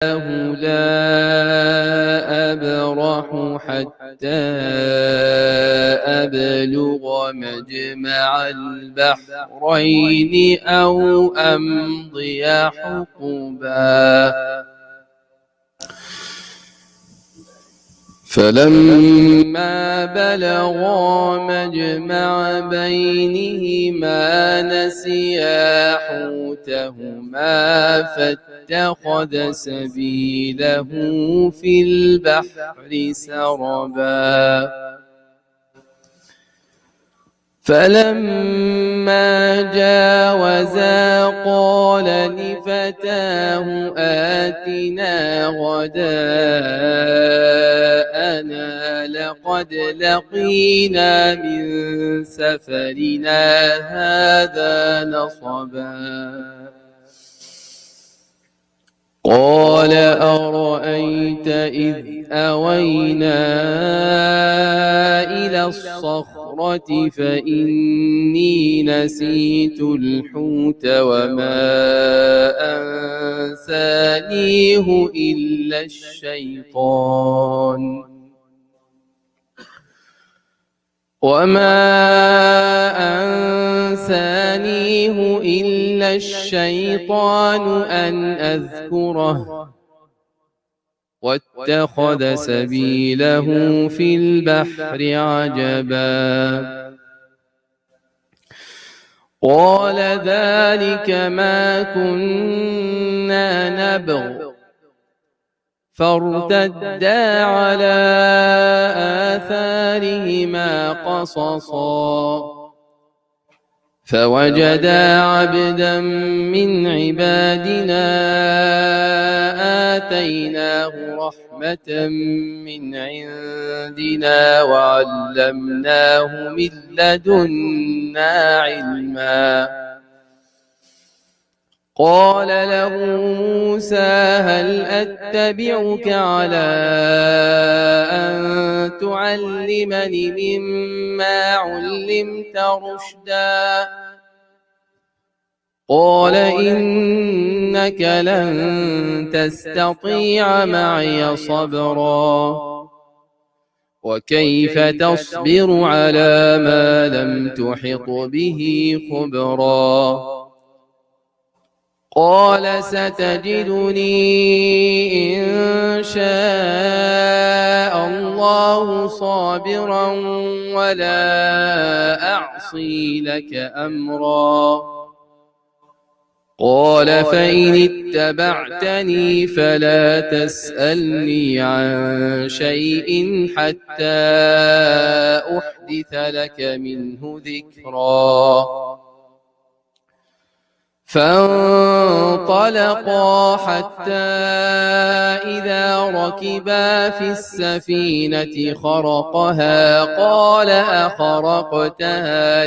لا أبرح حتى أبلغ مجمع البحرين أو أمضي حقبا فلما بلغا مجمع بينهما نسيا حوتهما فاتخذ سبيله في البحر سربا فلما جاوزا قال لفتاه آتنا غداءنا لقد لقينا من سفرنا هذا نصبا قال أرأيت إذ أوينا إلى الصخرة فإني نسيت الحوت وما أنسانيه إلا الشيطان أن أذكره واتخذ سبيله في البحر عجبا قال ذلك ما كنا نبغ فارتدا على آثارهما قصصا فوجدا عبدا من عبادنا آتيناه رحمة من عندنا وعلمناه من لدنا علما قال له موسى هل أتبعك على أن تعلمني مما علمت رشدا قال إنك لن تستطيع معي صبرا وكيف تصبر على ما لم تحط به خبرا قال ستجدني إن شاء الله صابرا ولا أعصي لك أمرا قال فإن اتبعتني فلا تسألني عن شيء حتى أحدث لك منه ذكرا فانطلقا حتى إذا ركبا في السفينة خرقها قال أخرقتها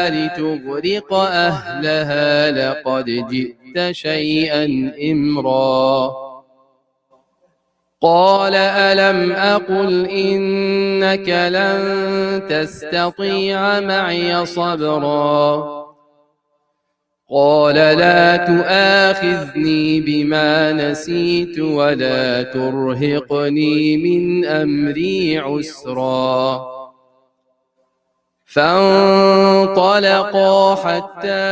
لتغرق أهلها لقد جئت شيئا إمرا قال ألم أقل إنك لن تستطيع معي صبرا قال لا تؤاخذني بما نسيت ولا ترهقني من أمري عسرا فانطلقا حتى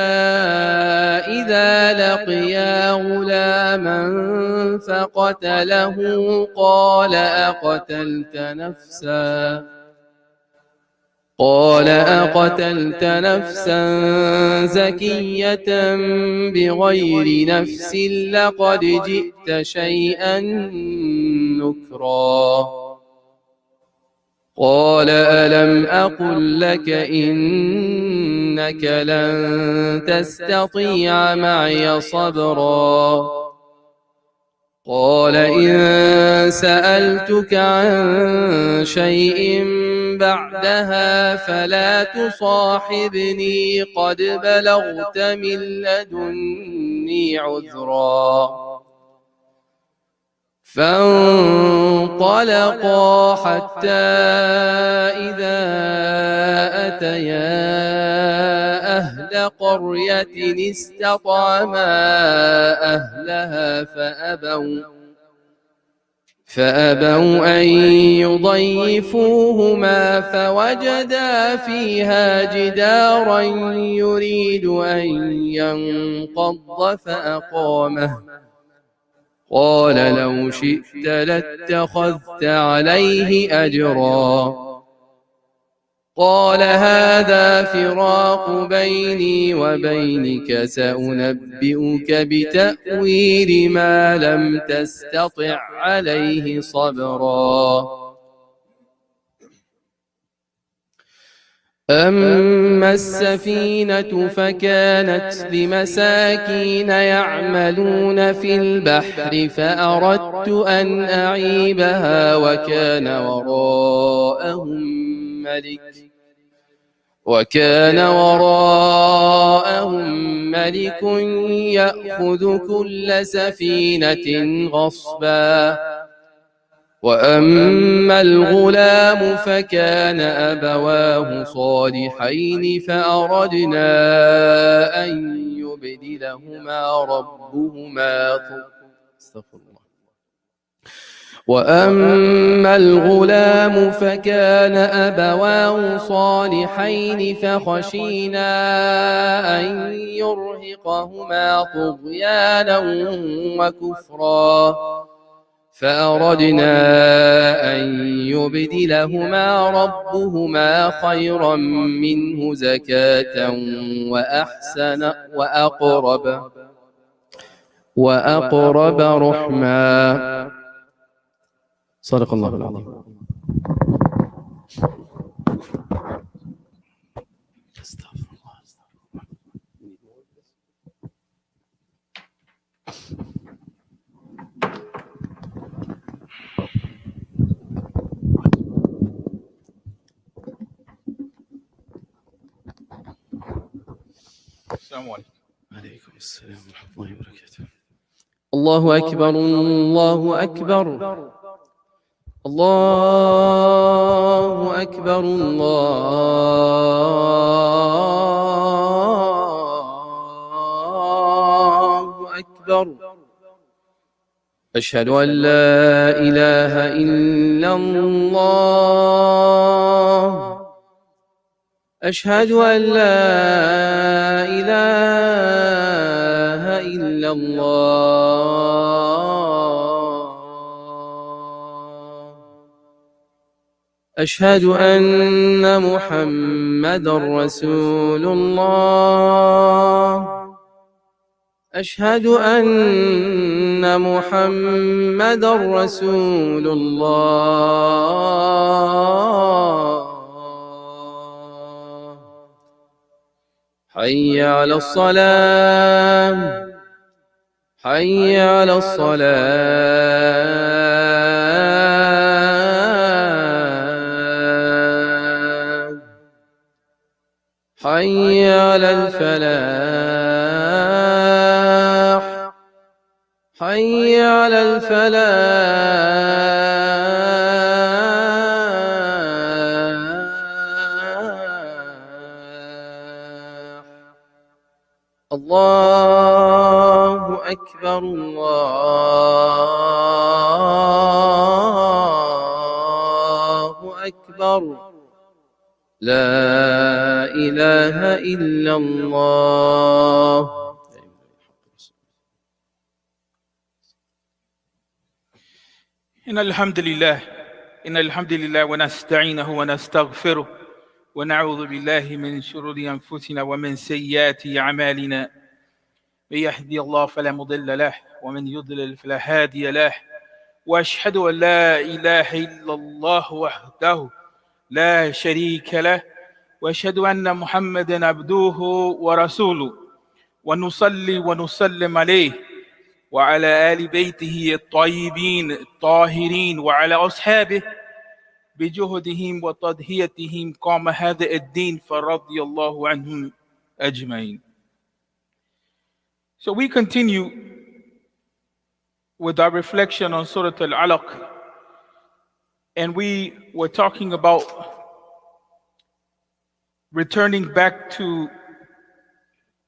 إذا لقيا غلاما فقتله قال أقتلت نفسا زكية بغير نفس لقد جئت شيئا نكرا قال ألم أقل لك إنك لن تستطيع معي صبرا قال إن سألتك عن شيء بعدها فلا تصاحبني قد بلغت من لدني عذرا فانطلقا حتى إذا أتيا أهل قرية استطعما أهلها فأبوا أن يضيفوهما فوجدا فيها جدارا يريد أن ينقض فأقامه قال لو شئت لاتخذت عليه أجرا قال هذا فراق بيني وبينك سأنبئك بتأويل ما لم تستطع عليه صبرا أما السفينة فكانت لمساكين يعملون في البحر فأردت أن أعيبها وكان وراءهم ملك يأخذ كل سفينة غصبا وأما الغلام فكان أبواه صالحين فأردنا أن يبدلهما فخشينا أن يرهقهما طغيانا وكفرا فأردنا أن يبدلهما ربهما خيرا منه زكاة وأحسن وأقرب رحما صدق الله العظيم. السلام عليكم. عليكم السلام ورحمة الله وبركاته. الله أكبر الله أكبر الله أكبر الله أكبر أشهد أن لا إله إلا الله أشهد أن لا إله إلا الله أشهد أن محمدًا رسول الله أشهد أن محمدًا رسول الله حي على الصلاة حي على الصلاة حي على الفلاح حي على الفلاح الله أكبر الله أكبر لا إله إلا الله. إن الحمد لله ونستعينه ونستغفره ونعوذ بالله من شرور أنفسنا ومن سيئات أعمالنا من يهدي الله فلا مضل له ومن يضلل فلا هادي له وأشهد أن لا إله إلا الله وحده لا شريك له وأشهد أن محمدا عبده ورسوله ونصلي ونسلم عليه وعلى آل بيته الطيبين الطاهرين وعلى أصحابه بجهدهم وتضحيتهم قام هذا الدين فرضي الله عنهم أجمعين. So we continue with our reflection on Surah Al-Alaq, and we were talking about returning back to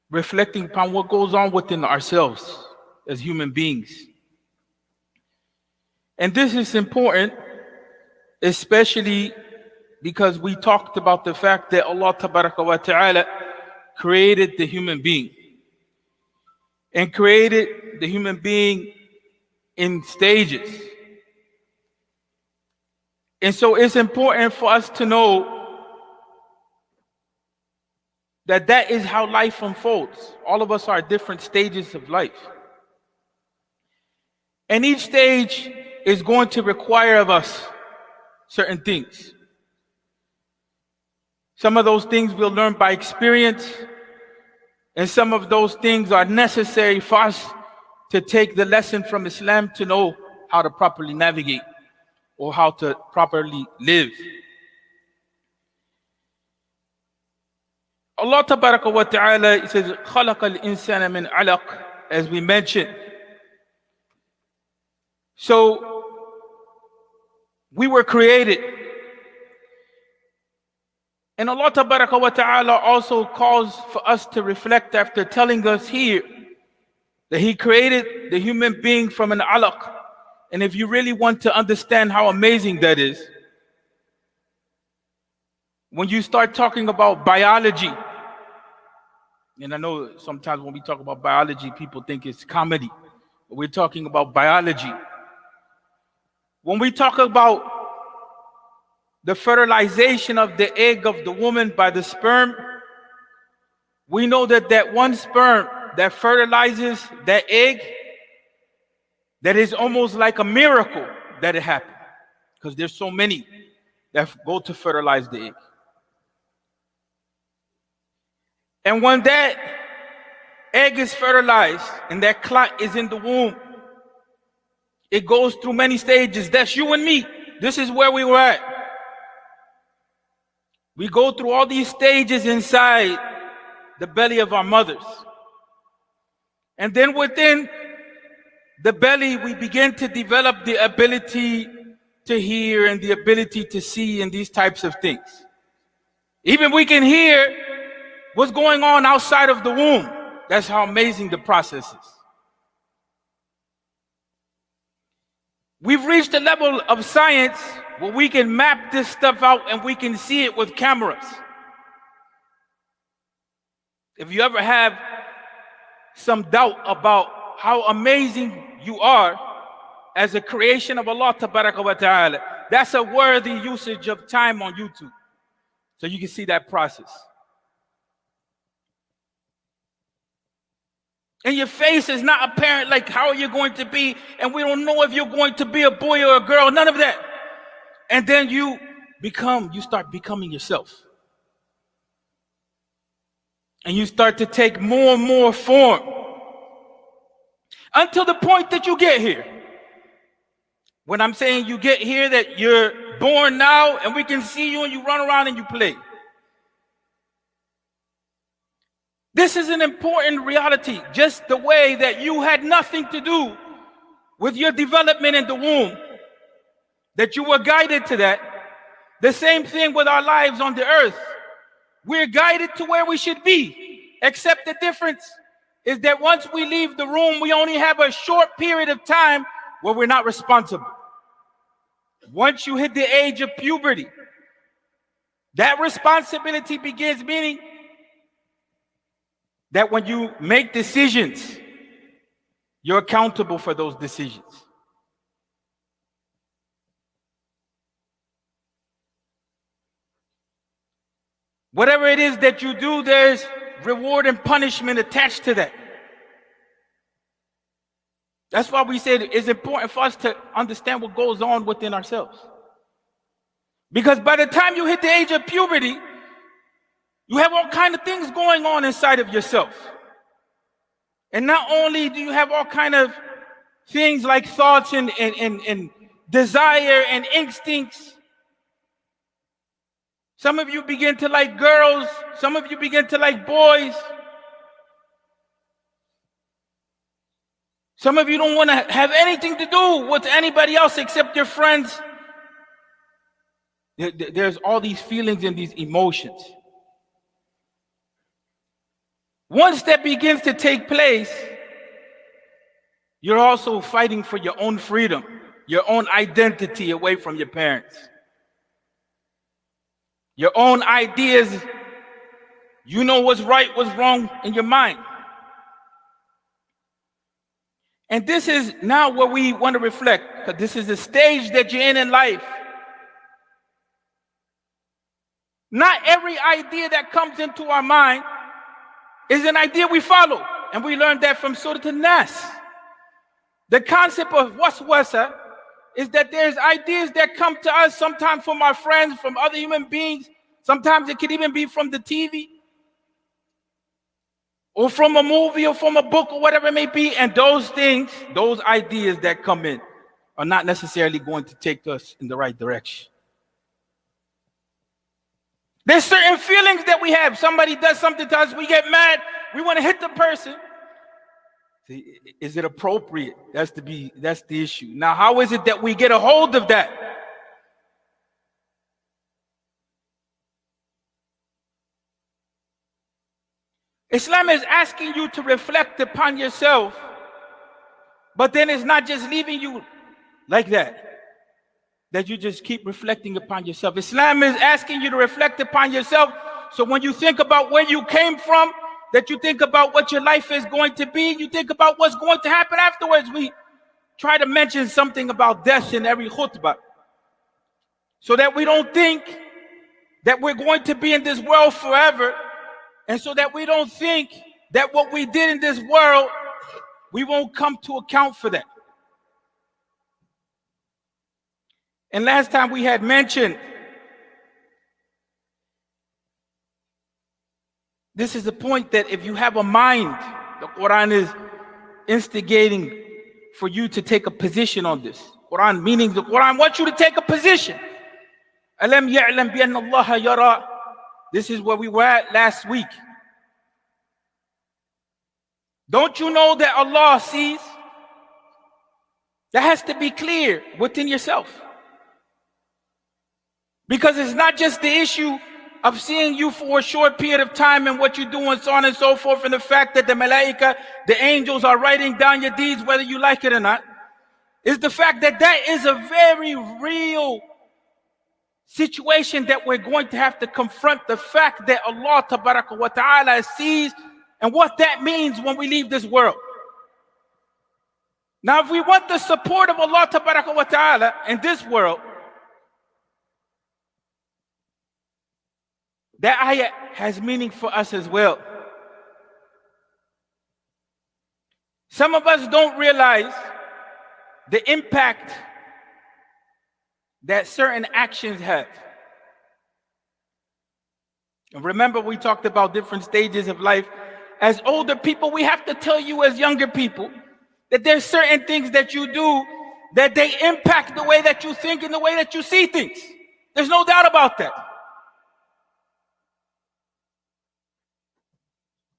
reflecting upon what goes on within ourselves as human beings. And this is important, especially because we talked about the fact that Allah Tabaraka wa Ta'ala created the human being, and created the human being in stages. And so it's important for us to know that that is how life unfolds. All of us are at different stages of life. And each stage is going to require of us certain things. Some of those things we'll learn by experience, and some of those things are necessary for us to take the lesson from Islam to know how to properly navigate or how to properly live. Allah Tabaraka wa Ta'ala says, خَلَقَ الْإِنسَانَ مِنْ عَلَقٍ, as we mentioned. So, we were created. And Allah Tabaraka wa Ta'ala also calls for us to reflect after telling us here that He created the human being from an alaq. And if you really want to understand how amazing that is, when you start talking about biology, and I know sometimes when we talk about biology, people think it's comedy, but we're talking about biology. When we talk about the fertilization of the egg of the woman by the sperm, we know that that one sperm that fertilizes that egg, that is almost like a miracle that it happened, because there's so many that go to fertilize the egg. And when that egg is fertilized and that clot is in the womb, it goes through many stages. That's you and me. This is where we were at. We go through all these stages inside the belly of our mothers. And then within the belly, we begin to develop the ability to hear and the ability to see and these types of things. Even we can hear what's going on outside of the womb. That's how amazing the process is. We've reached a level of science where we can map this stuff out and we can see it with cameras. If you ever have some doubt about how amazing you are as a creation of Allah Tabaraka wa Ta'ala, that's a worthy usage of time on YouTube, so you can see that process. And your face is not apparent, like how are you going to be, and we don't know if you're going to be a boy or a girl, none of that. And then you start becoming yourself. And you start to take more and more form until the point that you get here. When I'm saying you get here, that you're born now and we can see you and you run around and you play. This is an important reality, just the way that you had nothing to do with your development in the womb, that you were guided to that. The same thing with our lives on the earth. We're guided to where we should be, except the difference is that once we leave the room, we only have a short period of time where we're not responsible. Once you hit the age of puberty, that responsibility begins, meaning that when you make decisions, you're accountable for those decisions. Whatever it is that you do, there's reward and punishment attached to that. That's why we said it's important for us to understand what goes on within ourselves. Because by the time you hit the age of puberty, you have all kinds of things going on inside of yourself. And not only do you have all kinds of things like thoughts and desire and instincts. Some of you begin to like girls. Some of you begin to like boys. Some of you don't want to have anything to do with anybody else except your friends. There's all these feelings and these emotions. Once that begins to take place, you're also fighting for your own freedom, your own identity away from your parents. Your own ideas, you know what's right, what's wrong in your mind. And this is now where we want to reflect, because this is the stage that you're in life. Not every idea that comes into our mind is an idea we follow. And we learned that from Surah An-Nas. The concept of waswasa is that there's ideas that come to us sometimes from our friends, from other human beings. Sometimes it could even be from the TV, or from a movie, or from a book, or whatever it may be. And those things, those ideas that come in are not necessarily going to take us in the right direction. There's certain feelings that we have. Somebody does something to us, we get mad, we want to hit the person. See, is it appropriate? That's the issue. Now, how is it that we get a hold of that? Islam is asking you to reflect upon yourself, but then it's not just leaving you like that you just keep reflecting upon yourself. Islam is asking you to reflect upon yourself, so when you think about where you came from, that you think about what your life is going to be, you think about what's going to happen afterwards. We try to mention something about death in every khutbah, so that we don't think that we're going to be in this world forever, and so that we don't think that what we did in this world, we won't come to account for that. And last time we had mentioned, this is the point, that if you have a mind, the Quran is instigating for you to take a position on this. Quran, meaning the Quran wants you to take a position. Alam ya'lam bi anna Allah yara. This is where we were at last week. Don't you know that Allah sees? That has to be clear within yourself. Because it's not just the issue of seeing you for a short period of time and what you do and so on and so forth, and the fact that the malaika, the angels, are writing down your deeds whether you like it or not. It's the fact that that is a very real situation that we're going to have to confront, the fact that Allah Tabaraka wa Ta'ala sees, and what that means when we leave this world. Now, if we want the support of Allah Tabaraka wa Ta'ala in this world, that ayah has meaning for us as well. Some of us don't realize the impact that certain actions have. And remember, we talked about different stages of life. As older people, we have to tell you as younger people that there's certain things that you do that they impact the way that you think and the way that you see things. There's no doubt about that.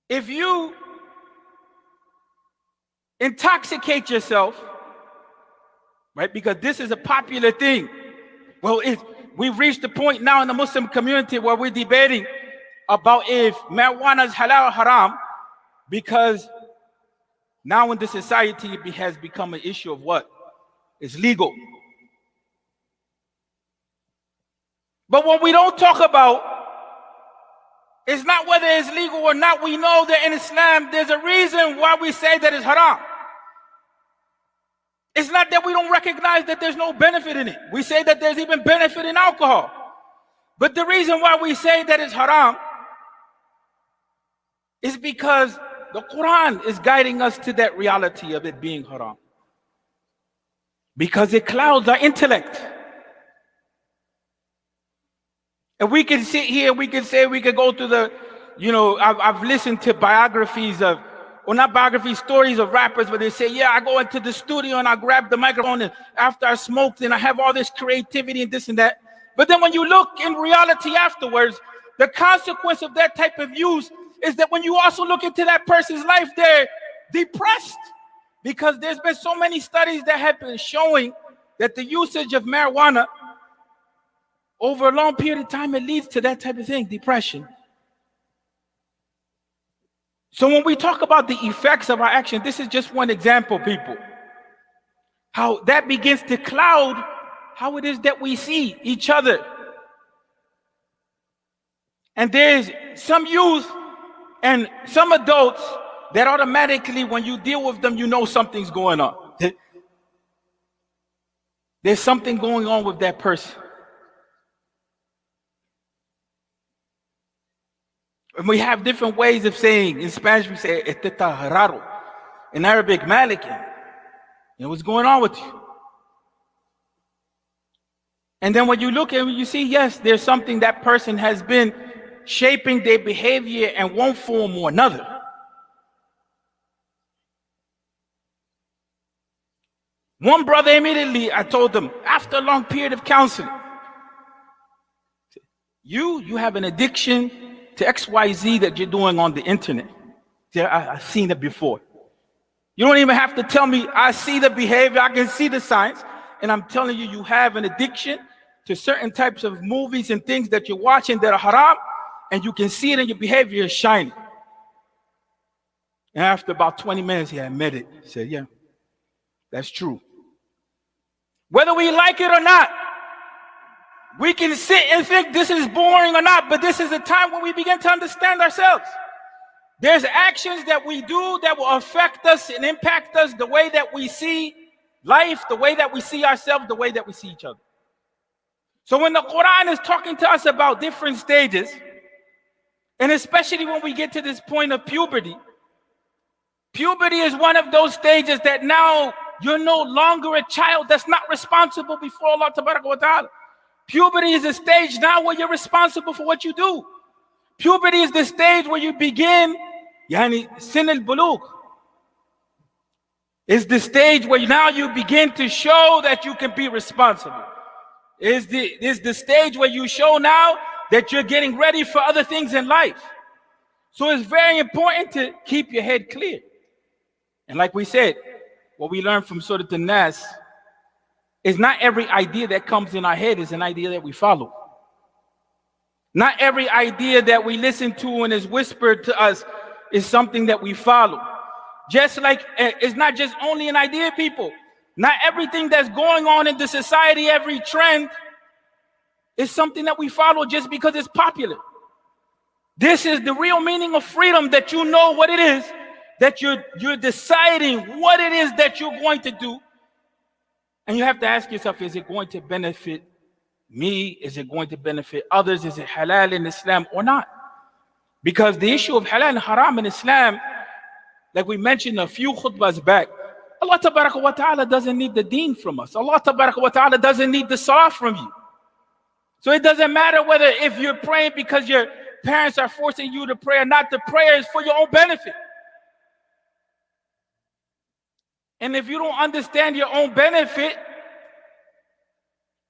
If you intoxicate yourself, right, because this is a popular thing. Well, we've reached the point now in the Muslim community where we're debating about if marijuana is halal or haram, because now in the society it has become an issue of what? It's legal. But what we don't talk about is not whether it's legal or not. We know that in Islam there's a reason why we say that it's haram. It's not that we don't recognize that there's no benefit in it. We say that there's even benefit in alcohol. But the reason why we say that it's haram is because the Quran is guiding us to that reality of it being haram. Because it clouds our intellect. And we can sit here, we can say, we could go to the, I've listened to biographies of, or not biographies, stories of rappers where they say, yeah, I go into the studio and I grab the microphone and after I smoked and I have all this creativity and this and that. But then when you look in reality afterwards, the consequence of that type of use is that when you also look into that person's life, they're depressed. Because there's been so many studies that have been showing that the usage of marijuana over a long period of time, it leads to that type of thing, depression. So when we talk about the effects of our action, this is just one example, people. How that begins to cloud how it is that we see each other. And there's some youth and some adults that automatically, when you deal with them, you know something's going on. There's something going on with that person. And we have different ways of saying. In Spanish, we say, este está raro. In Arabic, malikin. You know, what's going on with you? And then when you look at it, you see, yes, there's something that person has been shaping their behavior in one form or another. One brother, immediately, I told him, after a long period of counseling, you have an addiction to XYZ that you're doing on the internet. I've seen it before. You don't even have to tell me. I see the behavior, I can see the signs, and I'm telling you, you have an addiction to certain types of movies and things that you're watching that are haram, and you can see it in your behavior is shining. And after about 20 minutes, he admitted. He said, yeah, that's true. Whether we like it or not, we can sit and think this is boring or not, but this is a time when we begin to understand ourselves. There's actions that we do that will affect us and impact us, the way that we see life, the way that we see ourselves, the way that we see each other. So when the Quran is talking to us about different stages, and especially when we get to this point of puberty, puberty is one of those stages that now you're no longer a child that's not responsible before Allah wa ta'ala. Puberty is a stage now where you're responsible for what you do. Puberty is the stage where you begin, sin al-bulugh. It's the stage where now you begin to show that you can be responsible. It's the stage where you show now that you're getting ready for other things in life. So it's very important to keep your head clear. And like we said, what we learned from Surah An-Nas is not every idea that comes in our head is an idea that we follow. Not every idea that we listen to and is whispered to us is something that we follow. Just like it's not just only an idea, people. Not everything that's going on in the society, every trend, is something that we follow just because it's popular. This is the real meaning of freedom, that you know what it is, that you're deciding what it is that you're going to do. And you have to ask yourself, is it going to benefit me? Is it going to benefit others? Is it halal in Islam or not? Because the issue of halal and haram in Islam, like we mentioned a few khutbahs back, Allah tabaraka wa ta'ala doesn't need the deen from us. Allah tabaraka wa ta'ala doesn't need the salah from you. So it doesn't matter whether if you're praying because your parents are forcing you to pray or not. The prayer is for your own benefit. And if you don't understand your own benefit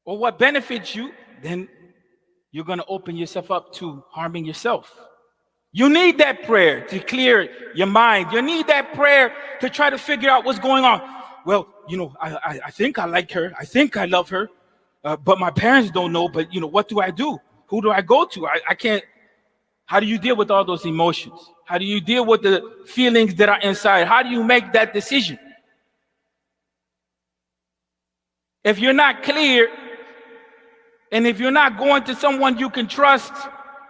or what benefits you, then you're going to open yourself up to harming yourself. You need that prayer to clear your mind. You need that prayer to try to figure out what's going on. Well, I think I like her. I think I love her. But my parents don't know. But, what do I do? Who do I go to? I can't. How do you deal with all those emotions? How do you deal with the feelings that are inside? How do you make that decision? If you're not clear, and if you're not going to someone you can trust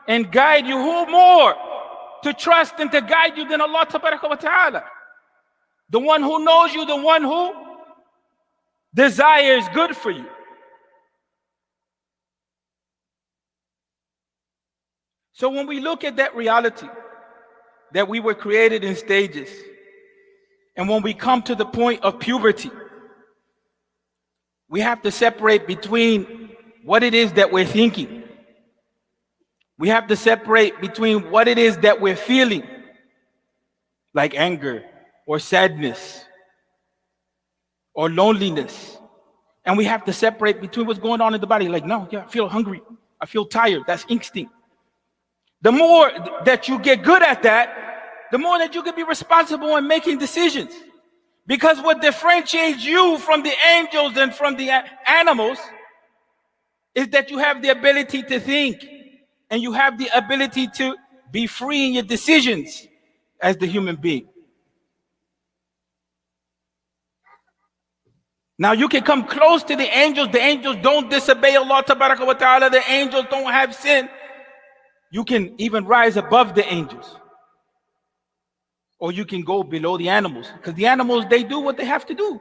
and guide you, who more to trust and to guide you than Allah wa ta'ala? The one who knows you, the one who desires good for you. So when we look at that reality, that we were created in stages, and when we come to the point of puberty, we have to separate between what it is that we're thinking. We have to separate between what it is that we're feeling, like anger or sadness or loneliness. And we have to separate between what's going on in the body. Like, no, I feel hungry. I feel tired. That's instinct. The more that you get good at that, the more that you can be responsible in making decisions. Because what differentiates you from the angels and from the animals is that you have the ability to think and you have the ability to be free in your decisions as the human being. Now you can come close to the angels. The angels don't disobey Allah Tabaraka wa Ta'ala. The angels don't have sin. You can even rise above the angels. Or you can go below the animals. Because the animals, they do what they have to do.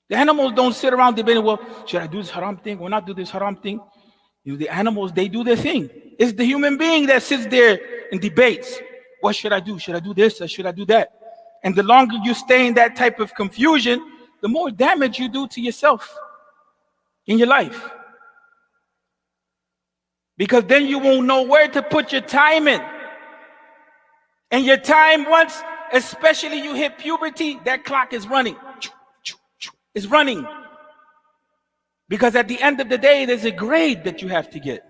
The animals don't sit around debating, well, should I do this haram thing or not do this haram thing? You know, the animals, they do their thing. It's the human being that sits there and debates. What should I do? Should I do this or should I do that? And the longer you stay in that type of confusion, the more damage you do to yourself in your life. Because then you won't know where to put your time in. And your time, once, especially you hit puberty, that clock is running. It's running. Because at the end of the day, there's a grade that you have to get.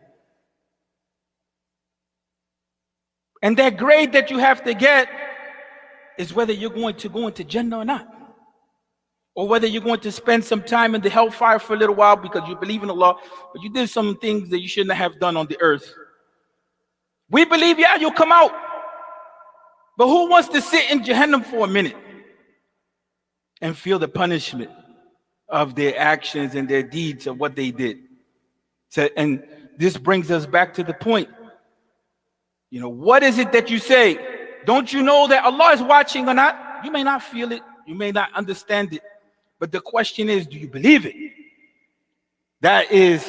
And that grade that you have to get is whether you're going to go into Jannah or not. Or whether you're going to spend some time in the hellfire for a little while because you believe in Allah, but you did some things that you shouldn't have done on the earth. We believe, yeah, you'll come out. But who wants to sit in Jahannam for a minute and feel the punishment of their actions and their deeds of what they did? So, and this brings us back to the point. You know, what is it that you say? Don't you know that Allah is watching or not? You may not feel it. You may not understand it. But the question is, do you believe it? That is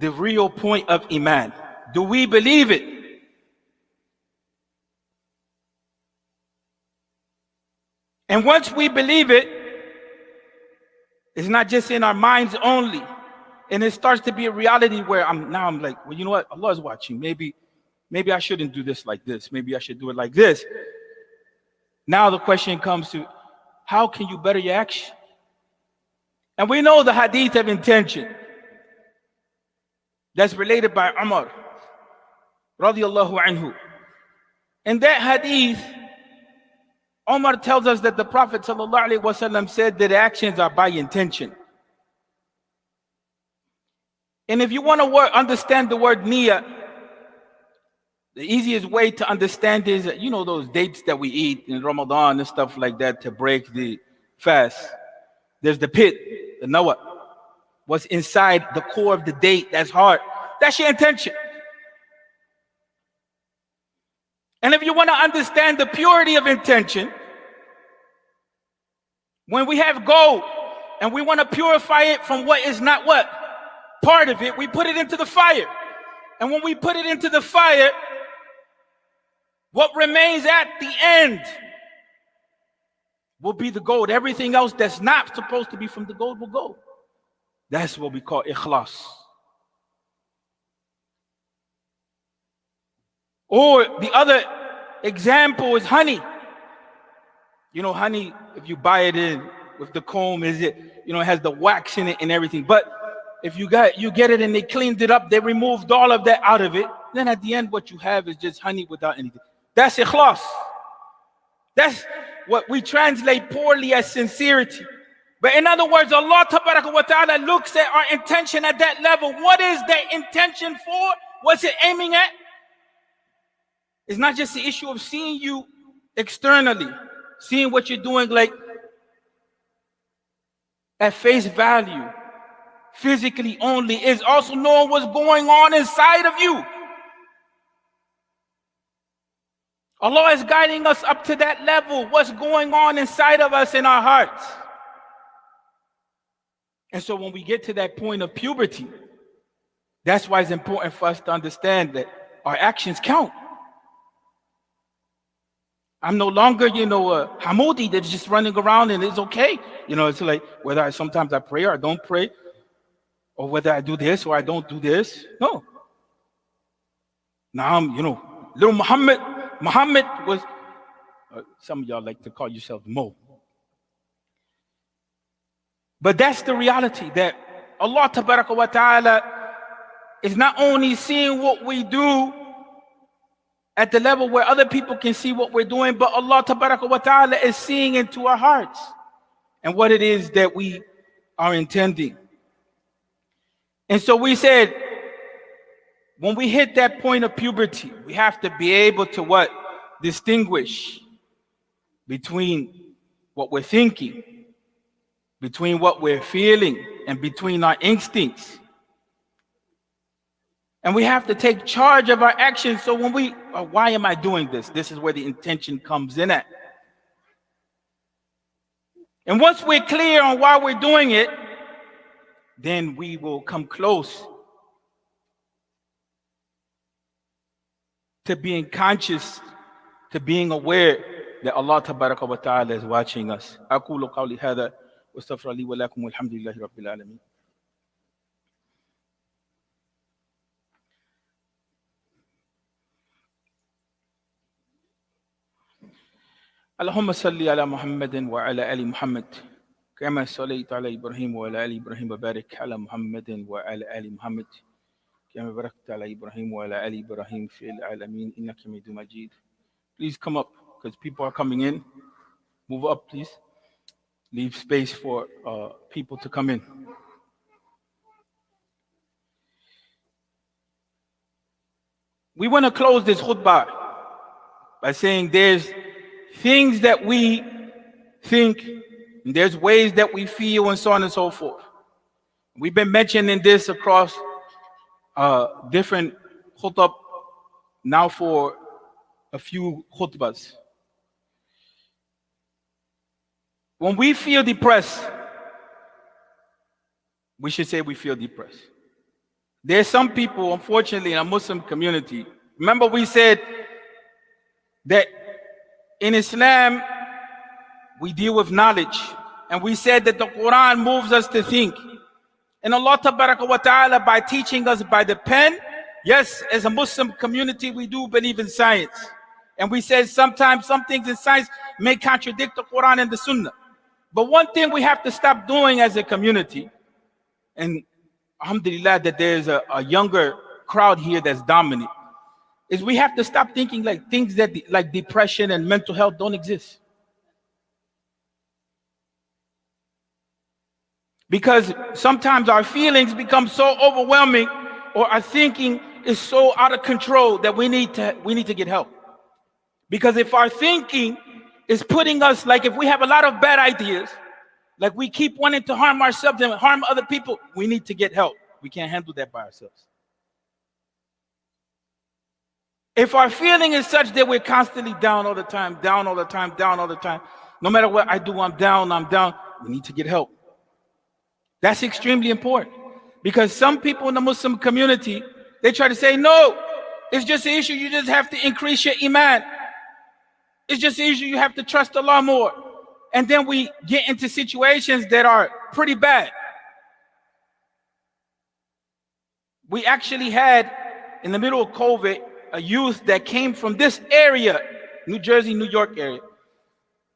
the real point of Iman. Do we believe it? And once we believe it, it's not just in our minds only. And it starts to be a reality where I'm like, well, you know what? Allah is watching. Maybe I shouldn't do this like this. Maybe I should do it like this. Now the question comes to, how can you better your action? And we know the hadith of intention that's related by Umar radiallahu anhu. In that hadith, Umar tells us that the Prophet sallallahu alaihi wasallam said that actions are by intention. And if you want to understand the word niyyah, the easiest way to understand is, you know, those dates that we eat in Ramadan and stuff like that to break the fast. There's the pit, the nawah. What's inside the core of the date, that's heart. That's your intention. And if you want to understand the purity of intention, when we have gold and we want to purify it from what is not what? Part of it, we put it into the fire. And when we put it into the fire, what remains at the end will be the gold. Everything else that's not supposed to be from the gold will go. That's what we call ikhlas. Or the other example is honey. You know, honey, if you buy it in with the comb, it has the wax in it and everything. But if you get it and they cleaned it up, they removed all of that out of it, then at the end what you have is just honey without anything. That's ikhlas. That's what we translate poorly as sincerity. But in other words, Allah Tabaraka wa Ta'ala looks at our intention at that level. What is that intention for? What's it aiming at? It's not just the issue of seeing you externally, seeing what you're doing like at face value, physically only. It's also knowing what's going on inside of you. Allah is guiding us up to that level, what's going on inside of us in our hearts. And so when we get to that point of puberty, that's why it's important for us to understand that our actions count. I'm no longer, a Hamudi that's just running around and it's okay. It's like whether sometimes I pray or I don't pray, or whether I do this or I don't do this. No. Now I'm, little Muhammad. Muhammad was, some of y'all like to call yourself Mo. But that's the reality, that Allah Tabaraka wa Ta'ala is not only seeing what we do at the level where other people can see what we're doing, but Allah Tabaraka wa Ta'ala is seeing into our hearts and what it is that we are intending. And so we said, when we hit that point of puberty, we have to be able to what? Distinguish between what we're thinking, between what we're feeling, and between our instincts. And we have to take charge of our actions. So when we, why am I doing this? This is where the intention comes in at. And once we're clear on why we're doing it, then we will come close to being conscious, to being aware that Allah Tabaraka wa Ta'ala is watching us. أقول قولي هذا واستغفر لي ولكم والحمد لله رب العالمين. اللهم صل على محمد وعلى آل محمد كما صليت على إبراهيم وعلى آل إبراهيم وبارك على محمد وعلى آل محمد كما باركت على إبراهيم وعلى آل إبراهيم في العالمين إنك حميد مجيد. Please come up because people are coming in. Move up, please. Leave space for people to come in. We want to close this khutbah by saying there's things that we think, and there's ways that we feel, and so on and so forth. We've been mentioning this across different khutbah now for a few khutbahs. When we feel depressed, we should say we feel depressed. There's some people, unfortunately, in a Muslim community. Remember we said that in Islam, we deal with knowledge. And we said that the Quran moves us to think. And Allah Tabaraka wa Ta'ala, by teaching us by the pen, yes, as a Muslim community, we do believe in science. And we said sometimes some things in science may contradict the Quran and the Sunnah. But one thing we have to stop doing as a community, and alhamdulillah that there's a younger crowd here that's dominant, is we have to stop thinking like things that like depression and mental health don't exist. Because sometimes our feelings become so overwhelming, or our thinking is so out of control that we need to get help. Because if our thinking is putting us, like if we have a lot of bad ideas, like we keep wanting to harm ourselves and harm other people, we need to get help. We can't handle that by ourselves. If our feeling is such that we're constantly down all the time, down all the time, down all the time, no matter what I do, I'm down, we need to get help. That's extremely important. Because some people in the Muslim community, they try to say, no, it's just an issue. You just have to increase your iman. It's just an issue. You have to trust Allah more. And then we get into situations that are pretty bad. We actually had, in the middle of COVID, a youth that came from this area, New Jersey, New York area.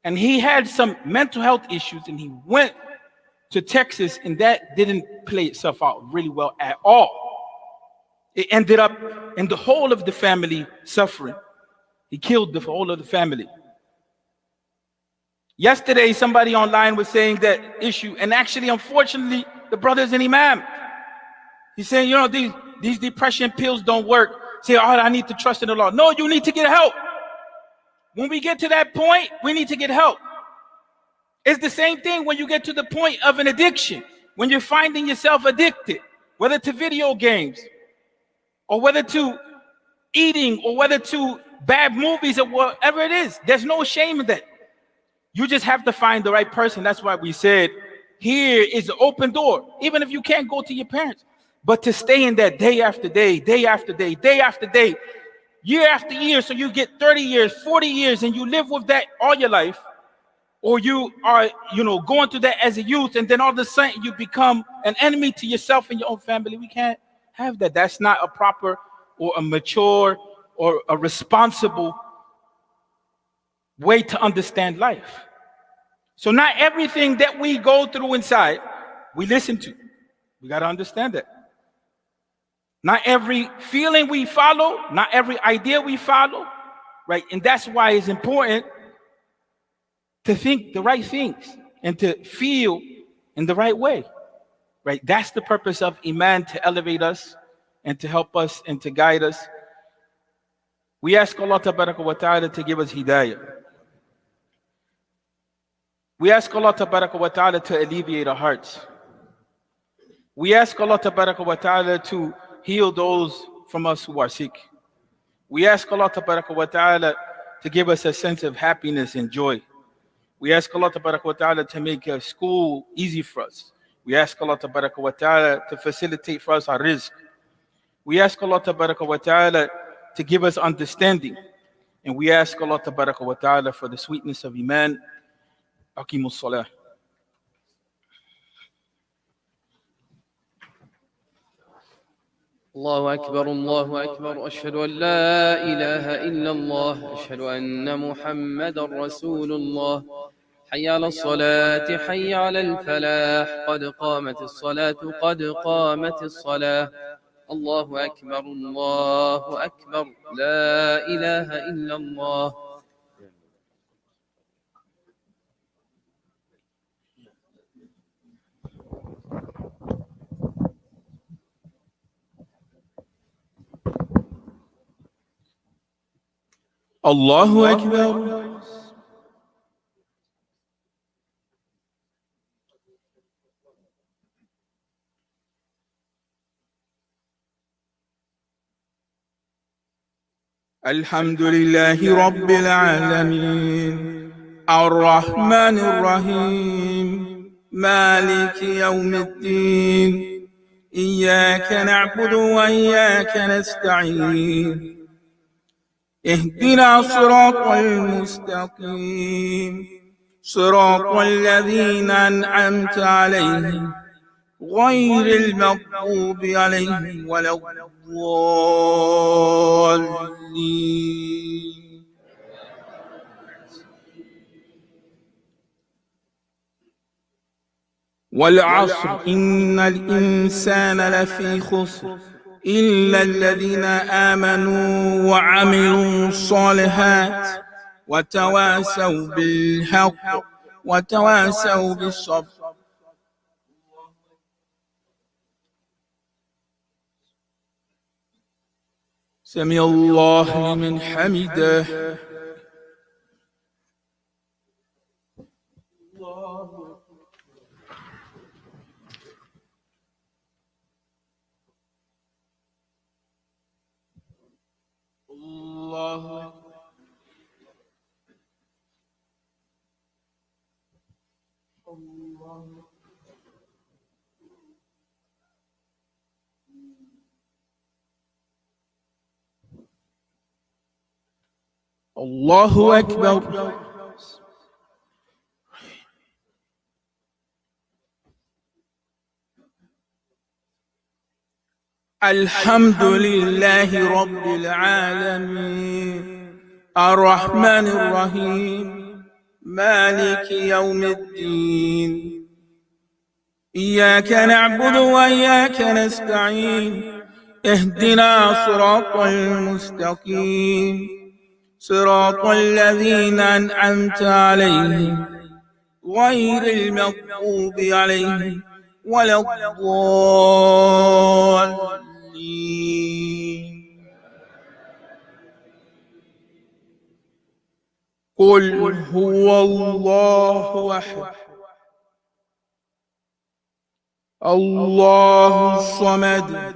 And he had some mental health issues, and he went to Texas, and that didn't play itself out really well at all. It ended up in the whole of the family suffering. He killed the whole of the family. Yesterday, somebody online was saying that issue, and actually, unfortunately, the brother's an imam. He's saying, you know, these depression pills don't work. Say, oh, I need to trust in the Lord. No, you need to get help. When we get to that point, we need to get help. It's the same thing when you get to the point of an addiction, when you're finding yourself addicted, whether to video games, or whether to eating, or whether to bad movies, or whatever it is. There's no shame in that. You just have to find the right person. That's why we said, here is the open door, even if you can't go to your parents. But to stay in that day after day, day after day, day after day, year after year, so you get 30 years, 40 years, and you live with that all your life. Or you are, going through that as a youth, and then all of a sudden you become an enemy to yourself and your own family. We can't have that. That's not a proper or a mature or a responsible way to understand life. So not everything that we go through inside, we listen to. We got to understand that. Not every feeling we follow, not every idea we follow, right? And that's why it's important to think the right things and to feel in the right way, right? That's the purpose of Iman, to elevate us and to help us and to guide us. We ask Allah wa ta'ala to give us hidayah. We ask Allah wa ta'ala to alleviate our hearts. We ask Allah wa ta'ala to heal those from us who are sick. We ask Allah wa ta'ala to give us a sense of happiness and joy. We ask Allah wa ta'ala to make school easy for us. We ask Allah wa ta'ala to facilitate for us our rizq. We ask Allah wa ta'ala to give us understanding. And we ask Allah wa ta'ala for the sweetness of Iman. Aqimus salah. الله أكبر الله أكبر أشهد أن لا إله إلا الله أشهد أن محمد رسول الله حي على الصلاة حي على الفلاح قد قامت الصلاة قد قامت الصلاة الله أكبر الله أكبر لا إله إلا الله الله أكبر. الحمد لله رب العالمين الرحمن الرحيم مالك يوم الدين إياك نعبد وإياك نستعين اهدنا الصراط المستقيم صراط الذين أنعمت عليهم غير المغضوب عليهم ولا الضالين. والعصر إن الإنسان لفي خسر إلا الذين آمنوا وعملوا الصالحات وتواسوا بالحق وتواسوا بالصبر. سمع الله لمن حمده. الله الله أكبر. الحمد لله رب العالمين الرحمن الرحيم مالك يوم الدين إياك نعبد وإياك نستعين اهدنا صراط المستقيم صراط الذين أنعمت عليهم غير المغضوب عليهم ولا الضالين. قل هو الله أحد الله الصمد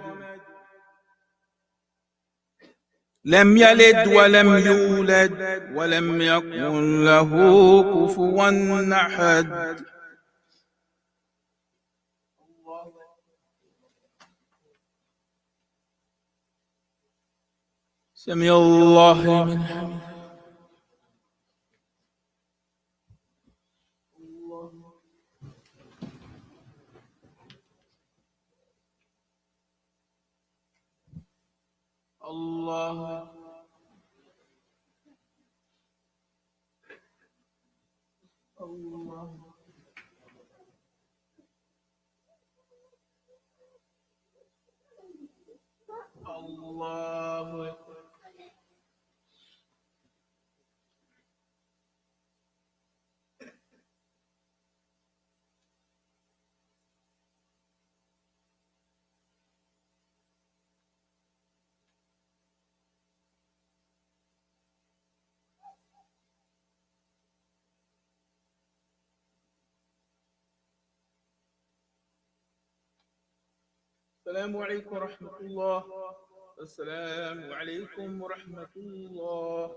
لم يلد ولم يولد ولم يكن له كفوا أحد. سمع الله لمن حمده. الله الله الله أكبر. السلام عليكم ورحمة الله. السلام عليكم ورحمة الله.